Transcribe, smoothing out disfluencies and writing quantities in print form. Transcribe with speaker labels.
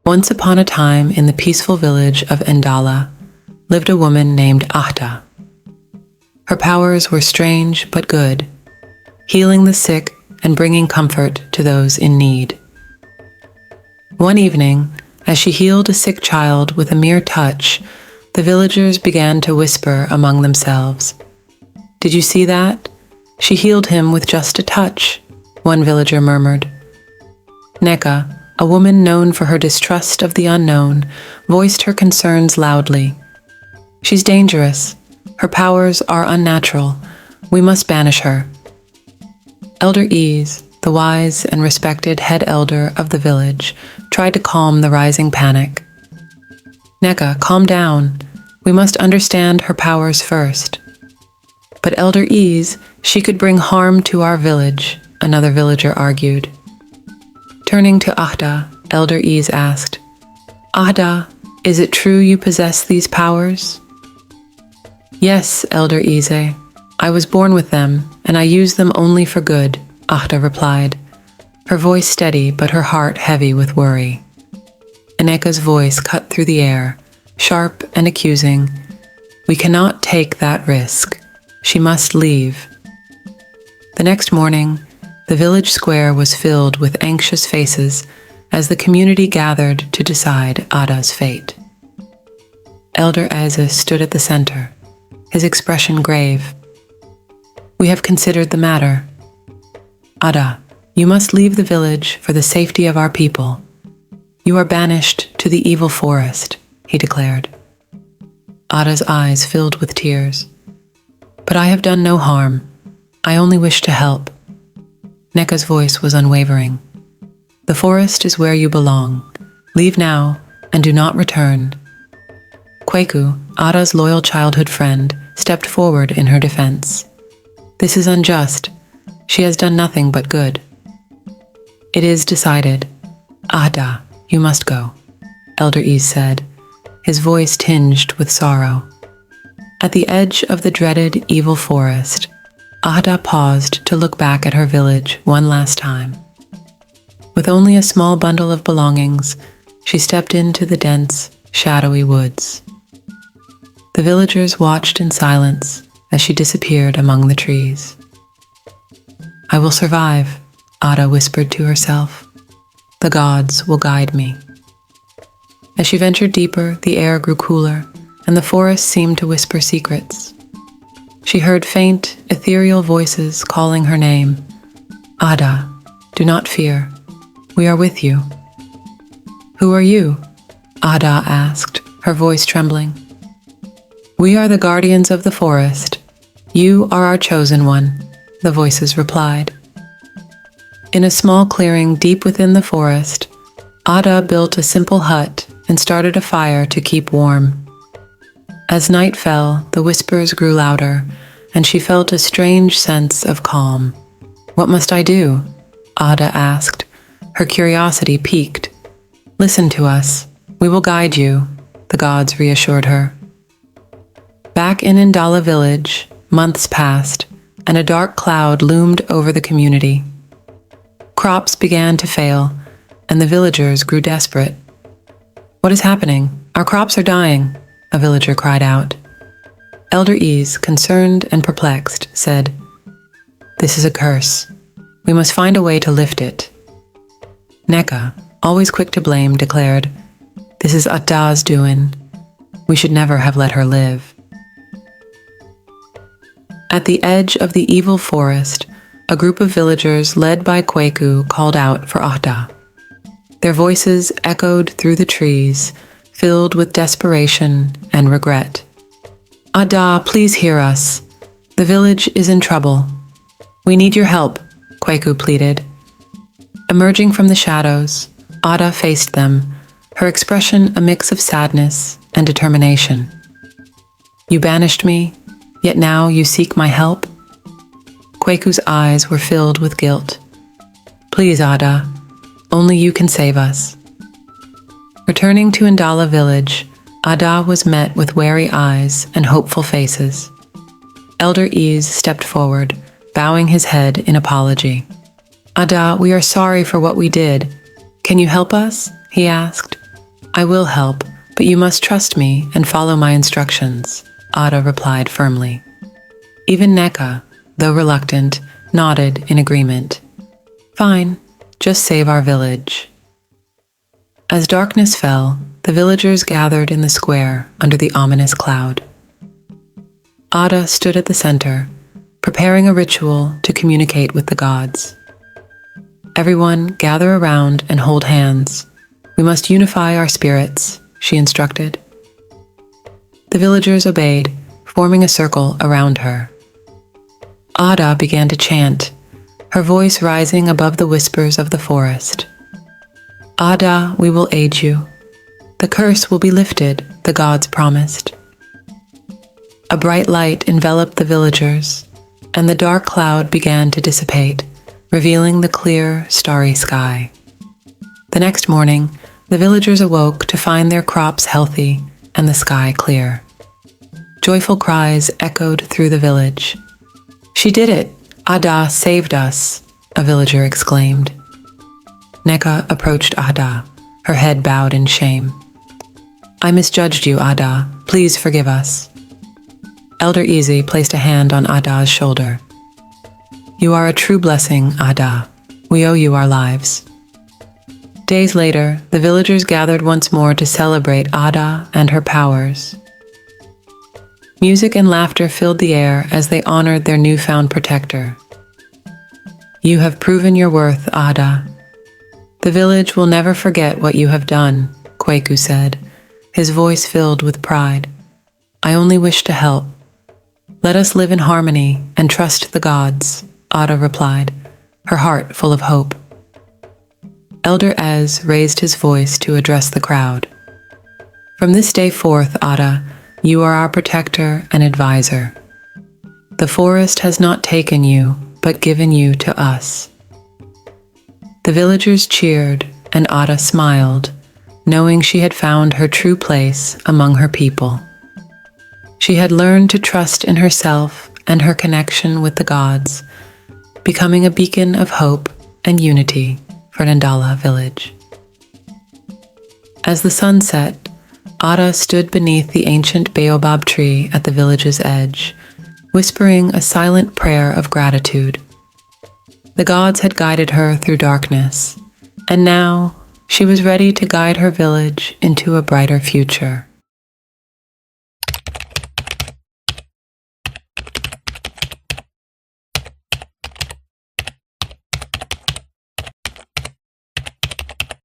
Speaker 1: Once upon a time, in the peaceful village of Ndala, lived a woman named Ahta. Her powers were strange but good, healing the sick and bringing comfort to those in need. One evening, as she healed a sick child with a mere touch, the villagers began to whisper among themselves. "Did you see that? She healed him with just a touch," one villager murmured. Neka, a woman known for her distrust of the unknown, voiced her concerns loudly. "She's dangerous. Her powers are unnatural. We must banish her." Elder Ease, the wise and respected head elder of the village, tried to calm the rising panic. "Neka, calm down. We must understand her powers first." "But Elder Ease, she could bring harm to our village," another villager argued. Turning to Ahda, Elder Ease asked, "Ahda, is it true you possess these powers?" "Yes, Elder Ise. I was born with them, and I use them only for good," Ahda replied, her voice steady but her heart heavy with worry. Aneka's voice cut through the air, sharp and accusing. "We cannot take that risk. She must leave." The next morning, the village square was filled with anxious faces as the community gathered to decide Ada's fate. Elder Eze stood at the center, his expression grave. "We have considered the matter. Ada, you must leave the village for the safety of our people. You are banished to the evil forest," he declared. Ada's eyes filled with tears. "But I have done no harm. I only wish to help." Neka's voice was unwavering. "The forest is where you belong. Leave now and do not return." Kweku, Ada's loyal childhood friend, stepped forward in her defense. "This is unjust. She has done nothing but good." "It is decided. Ada, you must go," Elder Ease said, his voice tinged with sorrow. At the edge of the dreaded evil forest, Ada paused to look back at her village one last time. With only a small bundle of belongings, she stepped into the dense, shadowy woods. The villagers watched in silence as she disappeared among the trees. "I will survive," Ada whispered to herself. "The gods will guide me." As she ventured deeper, the air grew cooler, and the forest seemed to whisper secrets. She heard faint, ethereal voices calling her name. "Ada, do not fear. We are with you." "Who are you?" Ada asked, her voice trembling. "We are the guardians of the forest. You are our chosen one," the voices replied. In a small clearing deep within the forest, Ada built a simple hut and started a fire to keep warm. As night fell, the whispers grew louder, and she felt a strange sense of calm. "What must I do?" Ada asked, her curiosity piqued. "Listen to us. We will guide you," the gods reassured her. Back in Ndala Village, months passed, and a dark cloud loomed over the community. Crops began to fail, and the villagers grew desperate. "What is happening? Our crops are dying," a villager cried out. Elder Ease, concerned and perplexed, said, "This is a curse. We must find a way to lift it." Neka, always quick to blame, declared, "This is Ada's doing. We should never have let her live." At the edge of the evil forest, a group of villagers led by Kweku called out for Ada. Their voices echoed through the trees, filled with desperation and regret. "Ada, please hear us. The village is in trouble. We need your help," Kweku pleaded. Emerging from the shadows, Ada faced them, her expression a mix of sadness and determination. "You banished me, yet now you seek my help?" Kweku's eyes were filled with guilt. "Please, Ada, only you can save us." Returning to Ndala Village, Ada was met with wary eyes and hopeful faces. Elder Ease stepped forward, bowing his head in apology. "Ada, we are sorry for what we did. Can you help us?" he asked, I will help, but you must trust me and follow my instructions, Ada replied firmly. Even Neka, though reluctant, nodded in agreement. Fine, just save our village. As darkness fell, the villagers gathered in the square under the ominous cloud. Ada stood at the center, preparing a ritual to communicate with the gods. Everyone gather around and hold hands. We must unify our spirits, she instructed. The villagers obeyed, forming a circle around her. Ada began to chant, her voice rising above the whispers of the forest. Ada, we will aid you. The curse will be lifted, the gods promised. A bright light enveloped the villagers, and the dark cloud began to dissipate, revealing the clear, starry sky. The next morning, the villagers awoke to find their crops healthy and the sky clear. Joyful cries echoed through the village. She did it! Ada saved us, a villager exclaimed. Neka approached Ada, her head bowed in shame. I misjudged you, Ada. Please forgive us. Elder Easy placed a hand on Ada's shoulder. You are a true blessing, Ada. We owe you our lives. Days later, the villagers gathered once more to celebrate Ada and her powers. Music and laughter filled the air as they honored their newfound protector. You have proven your worth, Ada. The village will never forget what you have done, Kwaku said, his voice filled with pride. I only wish to help. Let us live in harmony and trust the gods, Ada replied, her heart full of hope. Elder Ez raised his voice to address the crowd. From this day forth, Ada, you are our protector and advisor. The forest has not taken you, but given you to us. The villagers cheered, and Ada smiled, knowing she had found her true place among her people. She had learned to trust in herself and her connection with the gods, becoming a beacon of hope and unity for Ndala Village. As the sun set, Ada stood beneath the ancient baobab tree at the village's edge, whispering a silent prayer of gratitude. The gods had guided her through darkness, and now she was ready to guide her village into a brighter future.